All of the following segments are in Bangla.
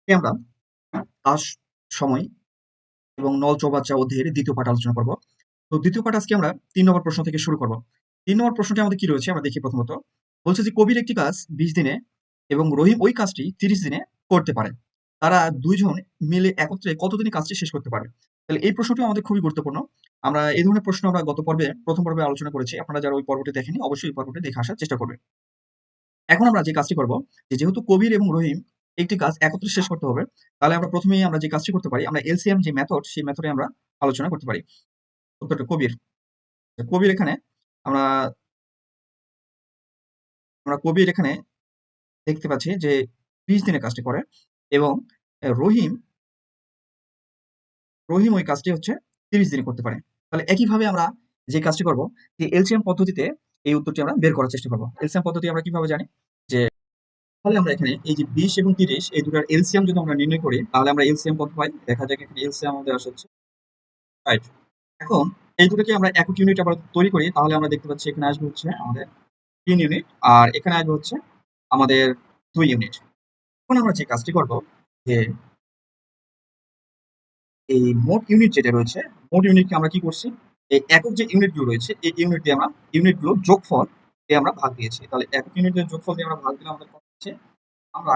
আমরা কাজ, সময় এবং নল চৌবাচ্চা অধ্যায়ের দ্বিতীয় পাঠ আলোচনা করব। তো দ্বিতীয় পাঠ আজকে আমরা ৩ নম্বর প্রশ্ন থেকে শুরু করব। ৩ নম্বর প্রশ্নটি আমাদের কি রয়েছে আমরা দেখি প্রথমত। বলছে যে কবির একটি কাজ ২০ দিনে এবং রহিম ওই কাজটি ৩০ দিনে করতে পারে। তারা ২ জন মিলে একত্রে কতদিনে কাজটি শেষ করতে পারবে? তাহলে এই প্রশ্নটি আমাদের খুবই গুরুত্বপূর্ণ। আমরা এই ধরনের প্রশ্ন আমরা গত পর্বে ১ম পর্বে আলোচনা করেছি। আপনারা যারা ওই পর্বটি দেখেননি অবশ্যই ওই পর্বটি দেখে আসার চেষ্টা করবেন। এখন আমরা যে কাজটি করব যে যেহেতু কবির এবং রহিম একটি কাজ একত্রে শেষ করতে হবে, তাহলে আমরা প্রথমেই আমরা যে কাজটি করতে পারি আমরা এলসিএম যে মেথড সেই মেথডে আমরা আলোচনা করতে পারি। উত্তরটা কবির। কবির এখানে আমরা আমরা কবির এখানে দেখতে পাচ্ছি যে ৩০ দিনে কাজটি করে এবং রহিম রহিম ওই কাজটি হচ্ছে ৩০ দিনে করতে পারে। তাহলে একইভাবে আমরা যে কাজটি করব যে এলসিএম পদ্ধতিতে এই উত্তরটি আমরা বের করার চেষ্টা করব। এলসিএম পদ্ধতি আমরা কিভাবে জানি? যে তাহলে আমরা এখানে এই যে ২০ এবং ৩০ এই দুটার এলসিএম যদি আমরা নির্ণয় করি তাহলে আমরা এলসিএম কত পাই? দেখা যাক এখানে এলসিএম আমাদের আসে হচ্ছে ৬০। এখন এই দুটোকে আমরা একক ইউনিট আবার তৈরি করি তাহলে আমরা দেখতে পাচ্ছি এখানে আসবে হচ্ছে আমাদের ৩ ইউনিট আর এখানে আসবে হচ্ছে আমাদের ২ ইউনিট। এখন আমরা যে কাজটি করব যে এই মোট ইউনিট যেটা রয়েছে, মোট ইউনিটকে আমরা কি করছি? এই একক যে ইউনিটগুলো রয়েছে এই ইউনিট দিয়ে আমরা ইউনিটগুলোর যোগফল দিয়ে আমরা ভাগ দিয়েছি। তাহলে একক ইউনিটের যোগফল দিয়ে আমরা ভাগ দিলে আমাদের কত হচ্ছে? আমরা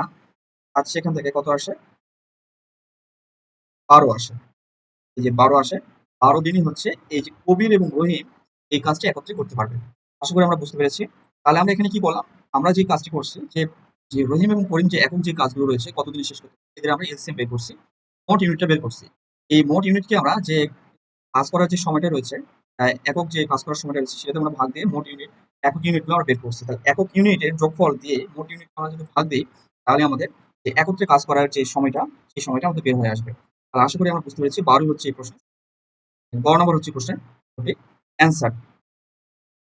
পাচ্ছি এখান থেকে কত আসে? ১২ আসে। এই যে ১২ আসে, ১২ দিনই হচ্ছে এই যে কবির এবং রহিম এই কাজটি একত্রে করতে পারবে। আশা করি আমরা বুঝতে পেরেছি। তাহলে আমরা এখানে কি বললাম? আমরা যে কাজটি করছি যে রহিম এবং করিম যে একক যে কাজগুলো রয়েছে কতদিনে শেষ করতে পারবে, এদের আমরা এলসিএম বের করছি। মোট ইউনিটটা বের করছি। এই মোট ইউনিটকে আমরা যে কাজ করার যে সময়টা রয়েছে, একক যে কাজ করার সময়টা রয়েছে সেটাতে আমরা ভাগ দিয়ে মোট ইউনিট একক ইউনিটগুলো আমরা বের করছি। তাহলে একক ইউনিটের যোগফল দিয়ে মোট ইউনিট আমরা যদি ভাগ দিই তাহলে আমাদের যে একত্রে কাজ করার যে সময়টা সেই সময়টা আমাদের বের হয়ে আসবে। তাহলে আশা করি আমরা বুঝতে পেরেছি ১২ হচ্ছে এই প্রশ্ন। গ নম্বর হচ্ছে কোশ্চেন সঠিক অ্যান্সার।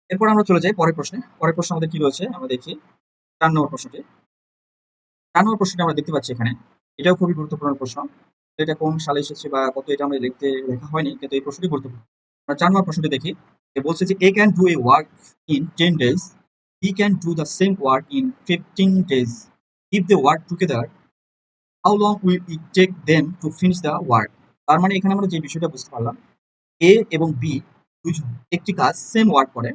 এরপর আমরা চলে যাই পরের প্রশ্নে। পরের প্রশ্ন আমাদের কি রয়েছে আমরা দেখি ৪ নম্বর প্রশ্নটি। ৪ নম্বর প্রশ্নটি আমরা দেখতে পাচ্ছি এখানে। এটাও খুবই গুরুত্বপূর্ণ প্রশ্ন। এটা কোন সালে এসেছে বা কত এটা আমরা লেখা হয়নি কিন্তু এই প্রশ্নটি গুরুত্বপূর্ণ। আমরা ৪ নম্বর প্রশ্নটি দেখি। যে বলছে যে A can do a work in 10 days, B can do the same work in 15 days. If they work together, how long will it take them to finish the work? তার মানে এখানে আমরা যে বিষয়টা বুঝতে পারলাম এ এবং বি দুইজন একটি কাজ সেম ওয়ার্ক করে।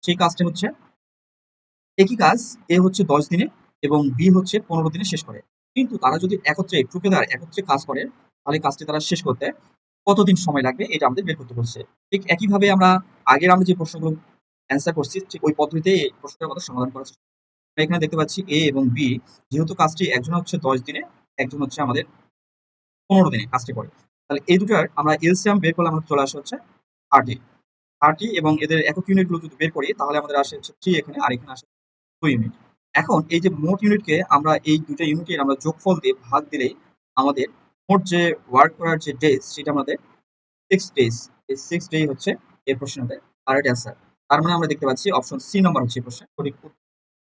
সেই কাজটা হচ্ছে একই কাজ এ হচ্ছে ১০ দিনে এবং বি হচ্ছে ১৫ দিনে শেষ করে। কিন্তু তারা যদি একত্রে টুগেদার একত্রে কাজ করে তাহলে কাজটি তারা শেষ করতে কতদিন সময় লাগবে এটা আমাদের বের করতে বলছে। ঠিক একইভাবে আমরা আগের আমরা যে প্রশ্নগুলো অ্যান্সার করছি ঠিক ওই পদ্ধতিতে এই প্রশ্নটার আমাদের সমাধান করার চেষ্টা করব। আমরা এখানে দেখতে পাচ্ছি এ এবং বি যেহেতু কাজটি একজন হচ্ছে ১০ দিনে, একজন হচ্ছে আমাদের ১৫ দিনে কাজটি করে। তাহলে এই দুটার আমরা এলসিয়াম বের করলে আমাদের চলে আসে হচ্ছে ৩০। ৩০ এবং এদের একক ইউনিটগুলো যদি বের করি তাহলে আমাদের আসে হচ্ছে ৩ এখানে আর এখানে আসে ২ ইউনিট। এখন এই যে মোট ইউনিটকে আমরা এই ২ টা ইউনিটের আমরা যোগফল দিয়ে ভাগ দিলেই আমাদের মোট যে ওয়ার্ক করার যে ডেজ সেটা আমাদের 6 ডেজ। এই 6 ডে হচ্ছে এই প্রশ্নটার কারেক্ট অ্যান্সার। তার মানে আমরা দেখতে পাচ্ছি অপশন সি নাম্বার হচ্ছে এই প্রশ্নের সঠিক উত্তর।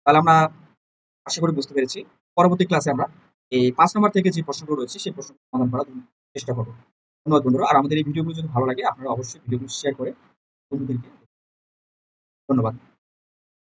তাহলে আমরা আশা করি বুঝতে পেরেছি। পরবর্তী ক্লাসে আমরা এই ৫ নাম্বার থেকে যে প্রশ্নগুলো রয়েছে সেই প্রশ্নগুলো সমাধান করার চেষ্টা করব। ধন্যবাদ বন্ধুরা। আর আমাদের এই ভিডিওগুলো যদি ভালো লাগে আপনারা অবশ্যই ভিডিওগুলো শেয়ার করে বন্ধুদেরকে ধন্যবাদ।